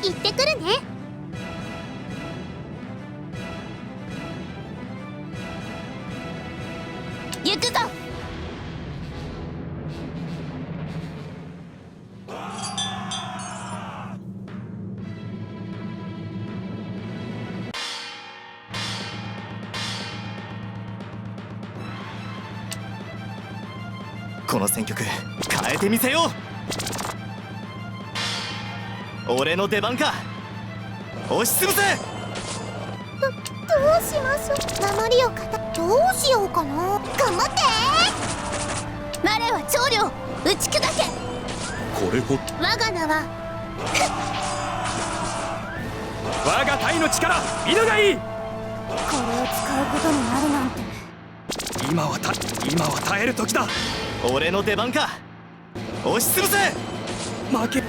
行ってくるね。行くぞ。この戦局変えてみせよう。俺の出番か。押しつぶせ。どうしましょう。守りをどうしようかな。頑張って我は長領打ち砕け。これほ我が名は我が隊の力見るがいい。これを使うことになるなんて。今は耐える時だ。俺の出番か。押しつぶせ。負け。ど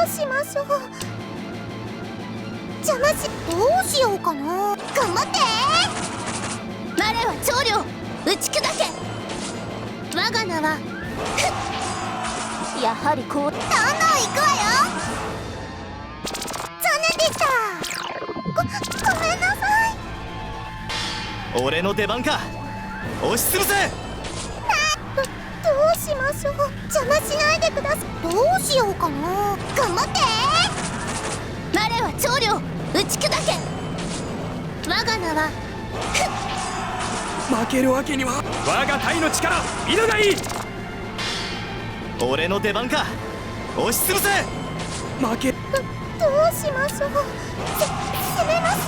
うしましょう。邪魔しどうしようかな。頑張って我は長領打ち砕け。我が名はやはりこうどんどん行くわよ。残念でした。ごめんなさい。俺の出番か。押しつぶせ。どうしましょう。邪魔しないでください。どうしようかな。頑張って我は長領打ち砕け。我が名は負けるわけには。我が隊の力見るがいい。俺の出番か。押しつぶせ。負け。どうしましょう。攻めます。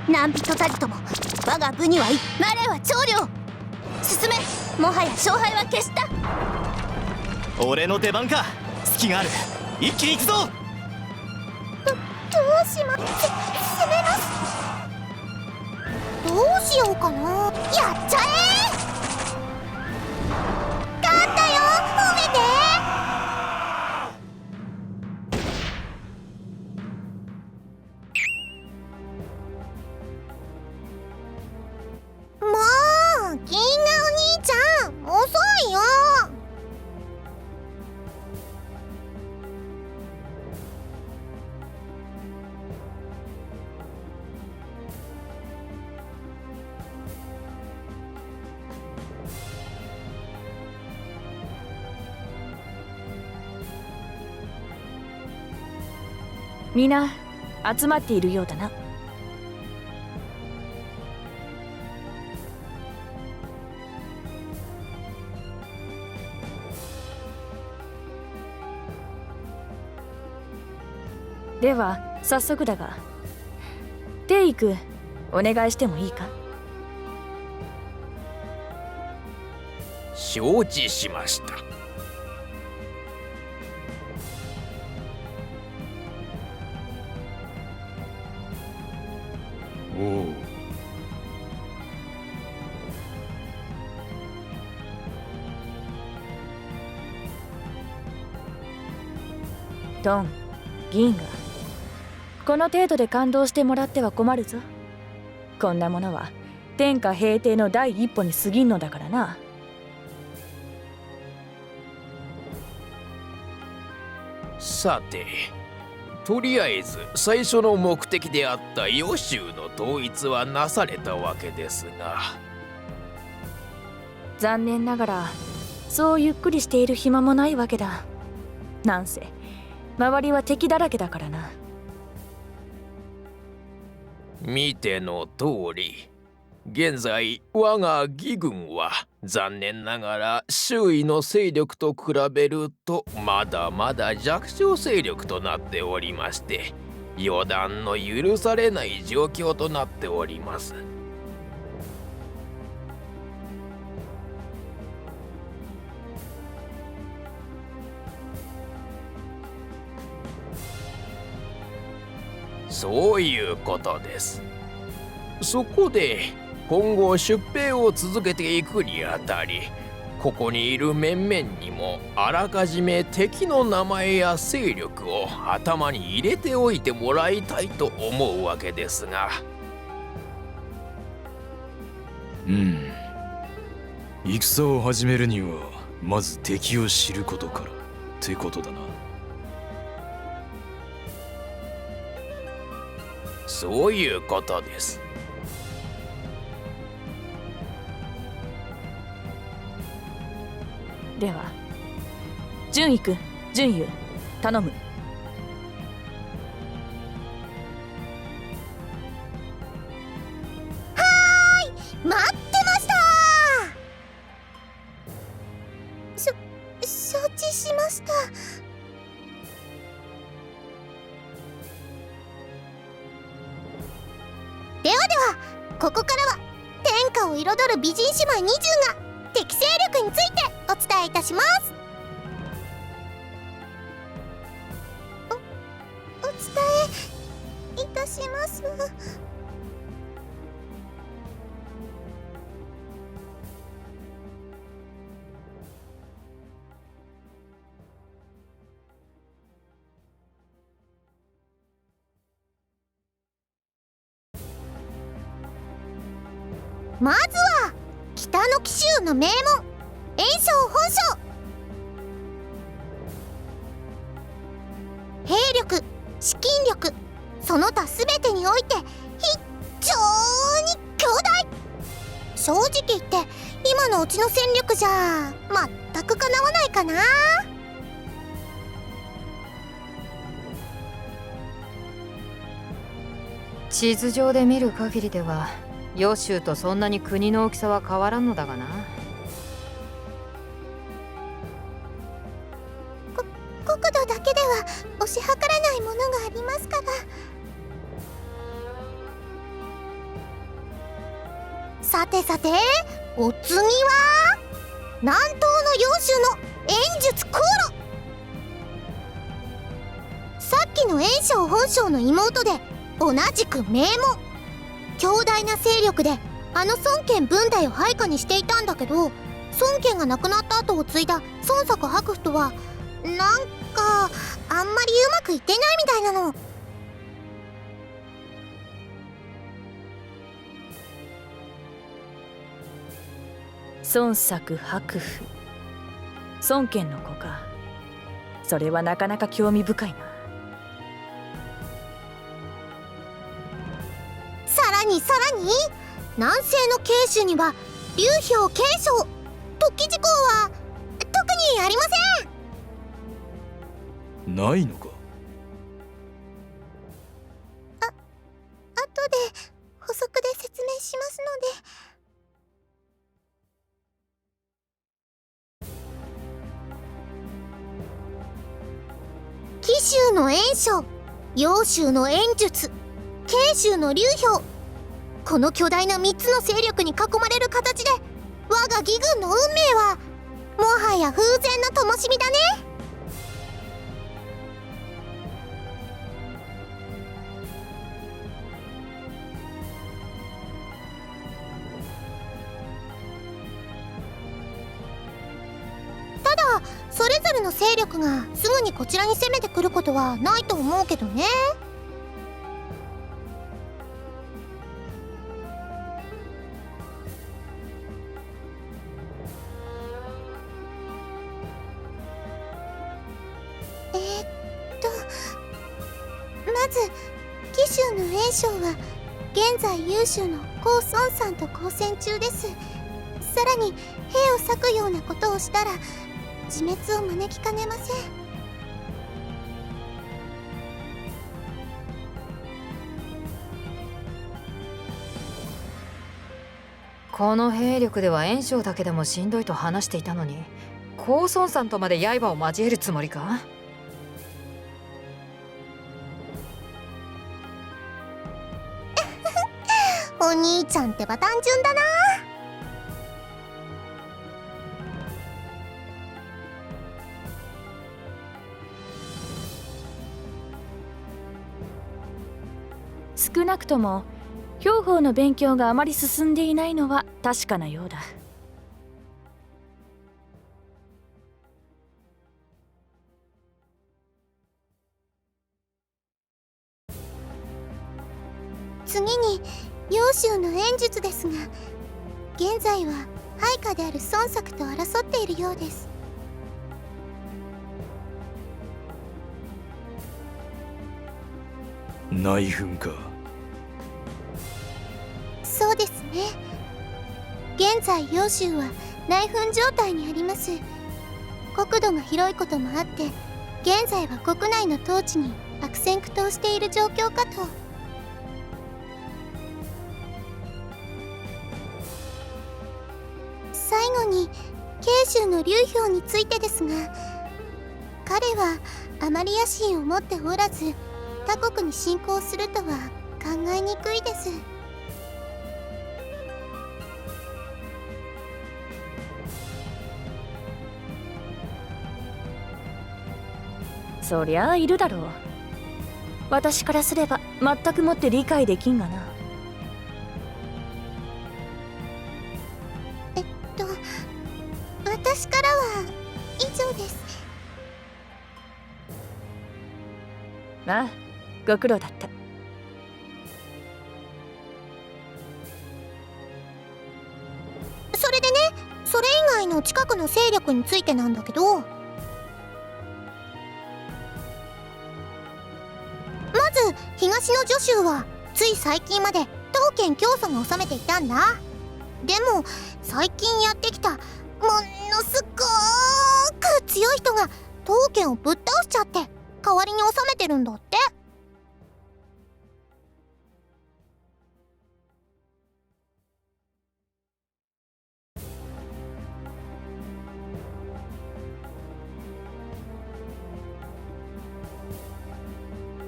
何人たりとも我が部にはい我は長領進め。もはや勝敗は決した。俺の出番か。隙がある。一気に行くぞ。どうしま攻めます。どうしようかな。やっちゃえ。勝ったよ褒めて。もう銀河お兄ちゃん遅いよ。皆集まっているようだな。では早速だが、テイクお願いしてもいいか。承知しました。おお。ドン、銀河、この程度で感動してもらっては困るぞ。こんなものは天下平定の第一歩に過ぎんのだからな。さて、とりあえず最初の目的であった予習の統一はなされたわけですが、残念ながらそうゆっくりしている暇もないわけだ。なんせ周りは敵だらけだからな。見ての通り、現在我が義軍は残念ながら周囲の勢力と比べるとまだまだ弱小勢力となっておりまして、予断の許されない状況となっております。そういうことです。そこで今後出兵を続けていくにあたり、ここにいる面々にもあらかじめ敵の名前や勢力を頭に入れておいてもらいたいと思うわけですが。戦を始めるにはまず敵を知ることからってことだな。そういうことです。では純衣くん、純優頼む。待ってました。承知しました。ではでは、ここからは天下を彩る美人姉妹20が適正力についてお伝えいたします。お伝えいたします。まずは北の紀州の名門炎章本省。兵力、資金力、その他全てにおいて非常に強大。正直言って今のうちの戦力じゃ全くかなわないかな。地図上で見る限りでは揚州とそんなに国の大きさは変わらんのだがな。国土だけでは推し量らないものがありますから。さてさて、お次は南東の揚州の炎術航路。さっきの炎章本省の妹で同じく名門、強大な勢力であの孫権文代を配下にしていたんだけど、孫権が亡くなった後を継いだ孫作白府とはなんかあんまりうまくいってないみたいなの。孫作白府、孫権の子か。それはなかなか興味深いな。さらに南西の慶州には劉氷慶章、突起事項は特にありません。ないのか。後で補足で説明しますので。紀州の炎章、揚州の炎術、慶州の劉氷、この巨大な3つの勢力に囲まれる形で我が義軍の運命はもはや風前の灯火だね。ただそれぞれの勢力がすぐにこちらに攻めてくることはないと思うけどね。まず紀州の炎章は現在優秀の高孫さんと交戦中です。さらに兵を割くようなことをしたら自滅を招きかねません。この兵力では炎章だけでもしんどいと話していたのに、高孫さんとまで刃を交えるつもりか。お兄ちゃんってば単純だな。少なくとも兵法の勉強があまり進んでいないのは確かなようだ。次に揚州の炎術ですが、現在は配下である孫作と争っているようです。内紛か。現在揚州は内紛状態にあります。国土が広いこともあって現在は国内の統治に悪戦苦闘している状況かと。最後に慶州の劉氷についてですが、彼はあまり野心を持っておらず他国に侵攻するとは考えにくいです。そりゃあいるだろう。私からすれば全くもって理解できんがな。私からは以上です。ああ、ご苦労だった。それでね、それ以外の近くの勢力についてなんだけど、まず東の徐州はつい最近まで東県教祖が治めていたんだ。でも最近やってきたものすごーく強い人が東県をぶっ倒しちゃって代わりに治めてるんだって。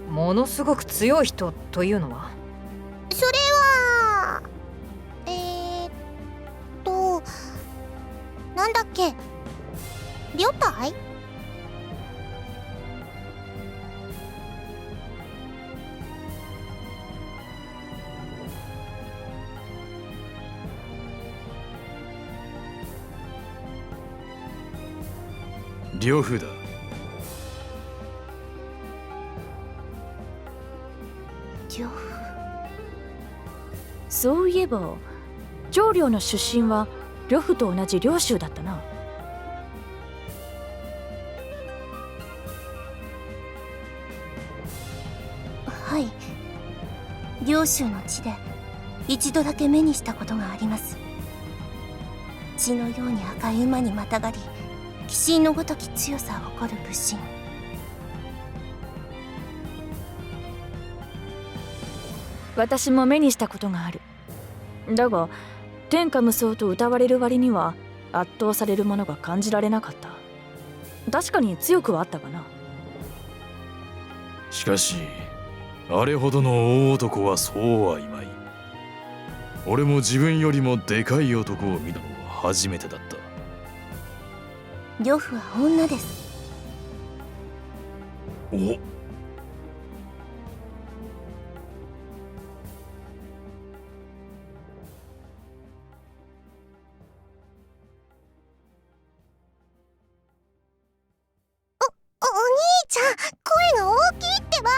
ものすごく強い人というのは？それはなんだっけ、両隊？呂布だ。呂布。そういえば長領の出身は呂布と同じ領州だったな。はい、領州の地で一度だけ目にしたことがあります。血のように赤い馬にまたがり鬼神のごとき強さを誇る武神。私も目にしたことがある。だが天下無双と謳われる割には圧倒されるものが感じられなかった。確かに強くはあったがな。しかしあれほどの大男はそうはいまい。俺も自分よりもでかい男を見たのは初めてだった。呂布は女です。お、お兄ちゃん、声が大きいってば。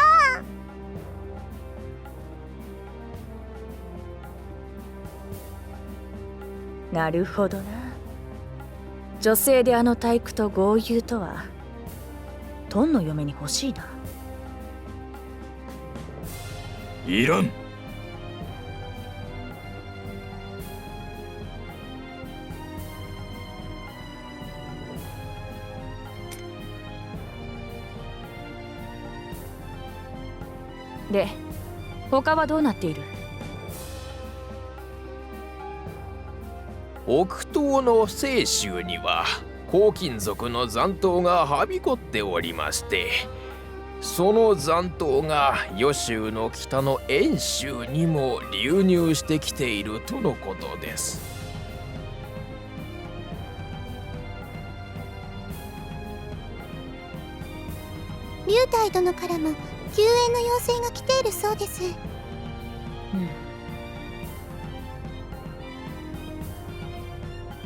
なるほどな。女性であの体育と豪遊とはトンの嫁に欲しいな。いらん。で、他はどうなっている？北東の西州には黄金族の残党がはびこっておりまして、その残党が豫州の北の遠州にも流入してきているとのことです。龍太殿からも救援の要請が来ているそうです。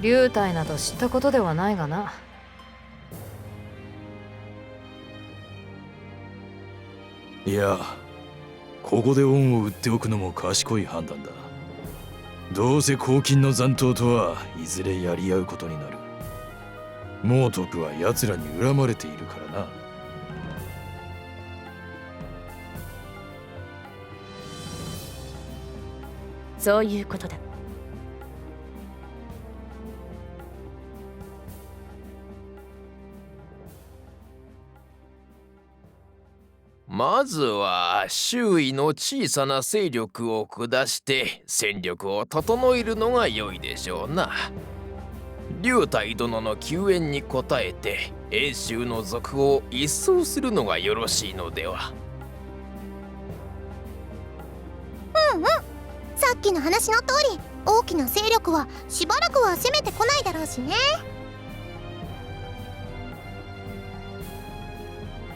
龍体など知ったことではないがな。いや、ここで恩を売っておくのも賢い判断だ。どうせ黄金の残党とはいずれやり合うことになる。猛徳は奴らに恨まれているからな。そういうことだ。まずは周囲の小さな勢力を下して戦力を整えるのが良いでしょうな。龍太殿の救援に応えて遠州の族を一掃するのがよろしいのでは。さっきの話の通り、大きな勢力はしばらくは攻めてこないだろうしね。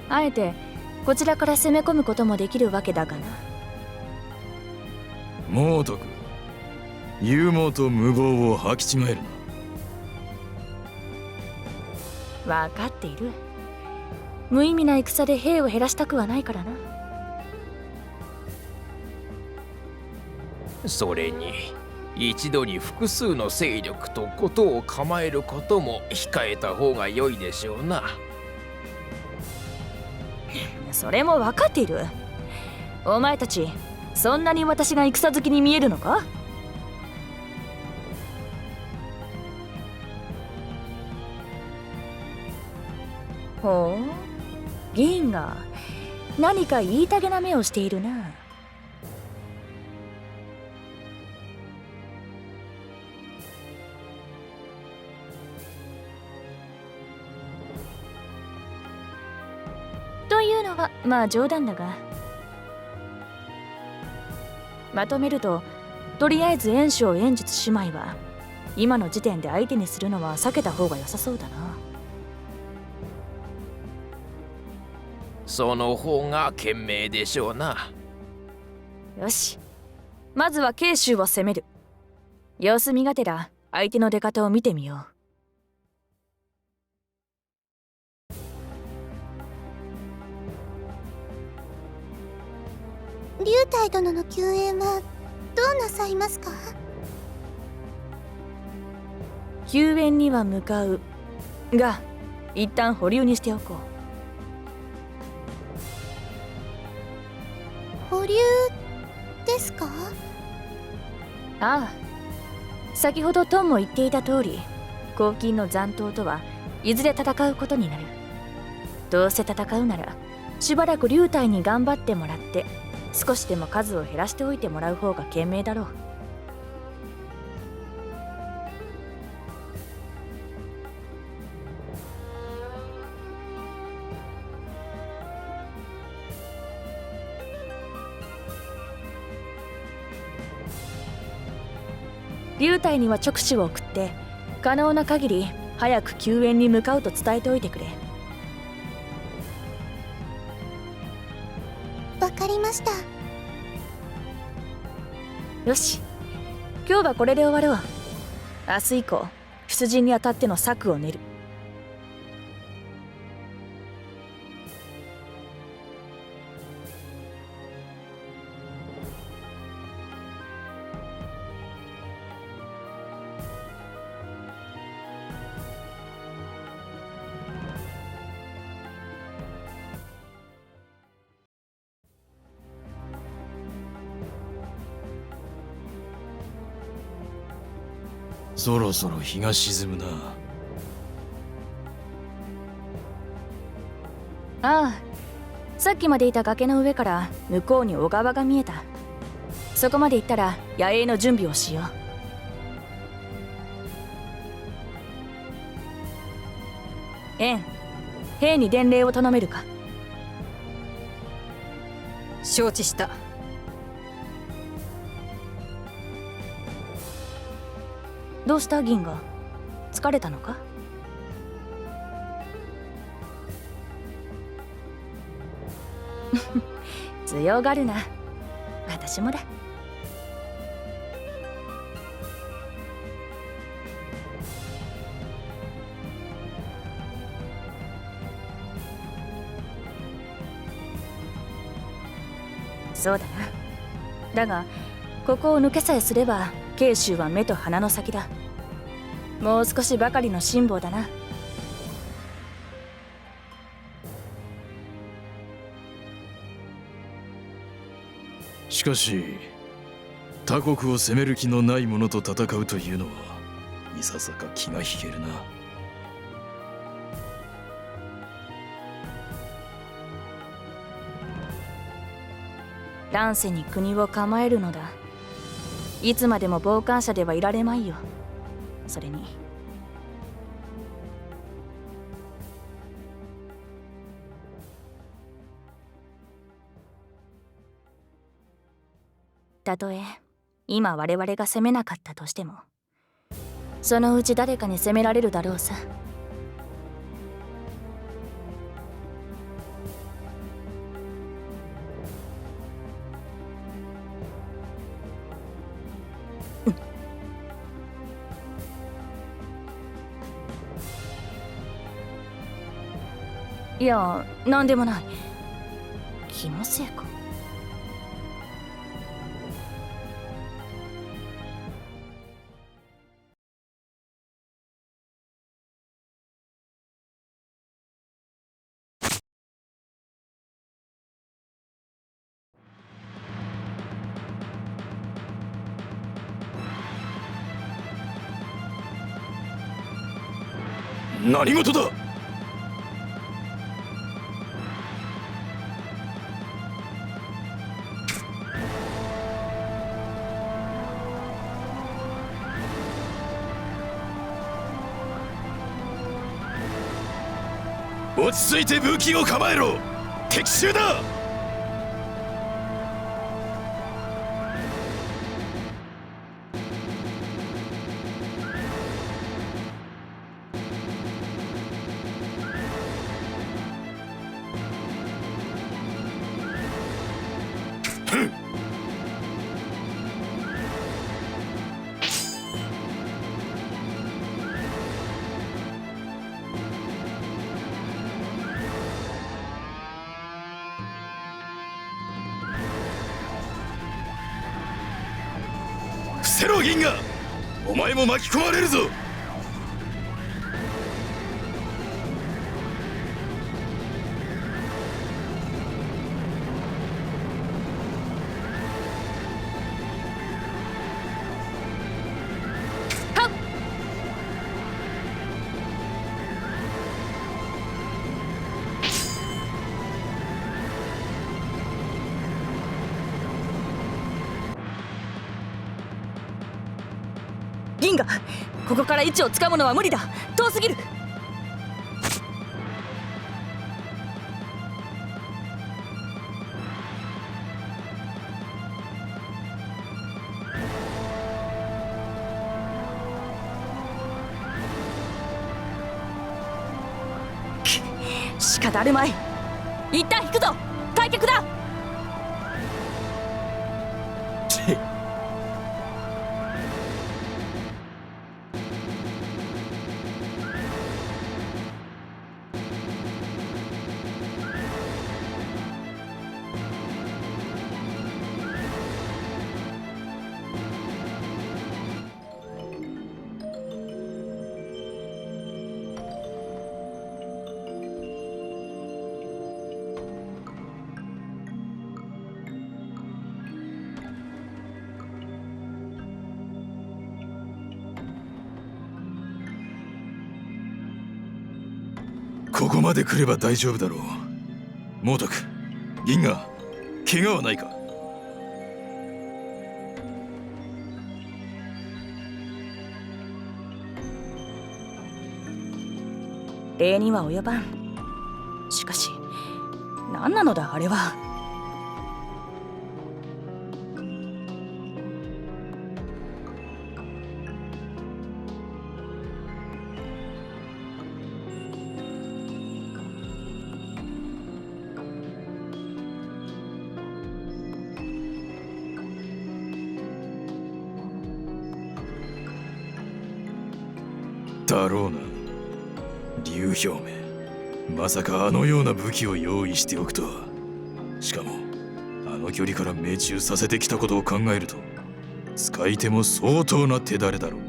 あえてこちらから攻め込むこともできるわけだがな。猛徳、勇猛と無謀を吐き違えるな。分かっている。無意味な戦で兵を減らしたくはないからな。それに一度に複数の勢力とことを構えることも控えた方が良いでしょうな。それも分かっている。お前たちそんなに私が戦好きに見えるのか？ほう、銀河、何か言いたげな目をしているな。というのはまあ冗談だが、まとめると、とりあえず袁紹袁術姉妹は今の時点で相手にするのは避けた方が良さそうだな。その方が賢明でしょうな。よし、まずは慶州を攻める。様子見がてら相手の出方を見てみよう。龍太殿の救援はどうなさいますか？救援には向かうが、一旦保留にしておこう。保留ですか？ああ、先ほどトンも言っていた通り、黄金の残党とはいずれ戦うことになる。どうせ戦うならしばらく龍太に頑張ってもらって、少しでも数を減らしておいてもらう方が賢明だろう。龍太には勅使を送って、可能な限り早く救援に向かうと伝えておいてくれ。わかりました。よし、今日はこれで終わろう。明日以降、出陣にあたっての策を練る。そろそろ日が沈むな。ああ、さっきまでいた崖の上から向こうに小川が見えた。そこまで行ったら野営の準備をしよう。兵に伝令を頼めるか？承知した。どうした銀河？疲れたのか？強がるな。私もだ。そうだな。だがここを抜けさえすれば慶州は目と鼻の先だ。もう少しばかりの辛抱だな。しかし他国を攻める気のない者と戦うというのはいささか気が引けるな。乱世に国を構えるのだ。いつまでも傍観者ではいられまいよ。それにたとえ今我々が攻めなかったとしても、そのうち誰かに攻められるだろうさ。いや、なんでもない。気のせいか。何事だ。落ち着いて武器を構えろ。敵襲だ。伏せろ銀河、お前も巻き込まれるぞ。銀河、ここから位置をつかむのは無理だ。遠すぎる。仕方あるまい。一旦引くぞ。退却だ。ここまで来れば大丈夫だろう。猛徳、銀河、怪我はないか。礼には及ばん。しかし何なのだあれは。だろうな。竜氷め、まさかあのような武器を用意しておくとは。しかもあの距離から命中させてきたことを考えると、使い手も相当な手だれだろう。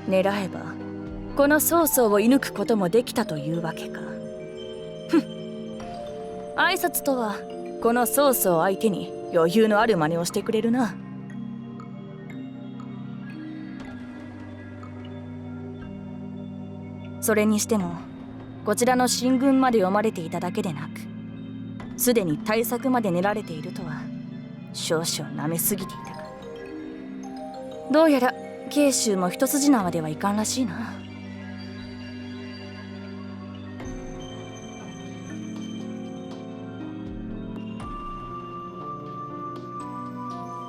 狙えばこの曹操を射抜くこともできたというわけか。ふん、挨拶とはこの曹操相手に余裕のある真似をしてくれるな。それにしてもこちらの進軍まで読まれていただけでなく、すでに対策まで練られているとは少々なめすぎていたが、どうやら慶州も一筋縄ではいかんらしいな。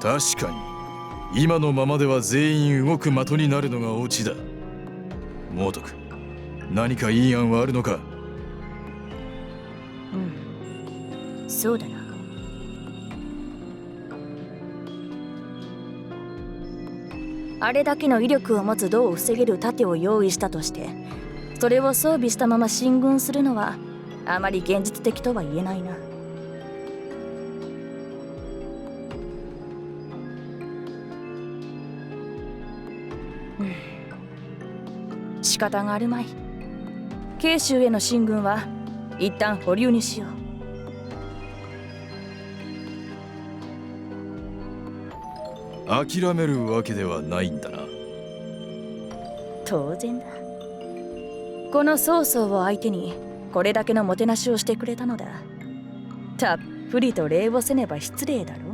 確かに今のままでは全員動く的になるのがオチだ。猛徳、何かいい案はあるのか？そうだな。あれだけの威力を持つ銅を防げる盾を用意したとして、それを装備したまま進軍するのはあまり現実的とは言えないな。仕方があるまい。慶州への進軍は一旦保留にしよう。諦めるわけではないんだな。当然だ。この曹操を相手にこれだけのもてなしをしてくれたのだ。たっぷりと礼をせねば失礼だろう。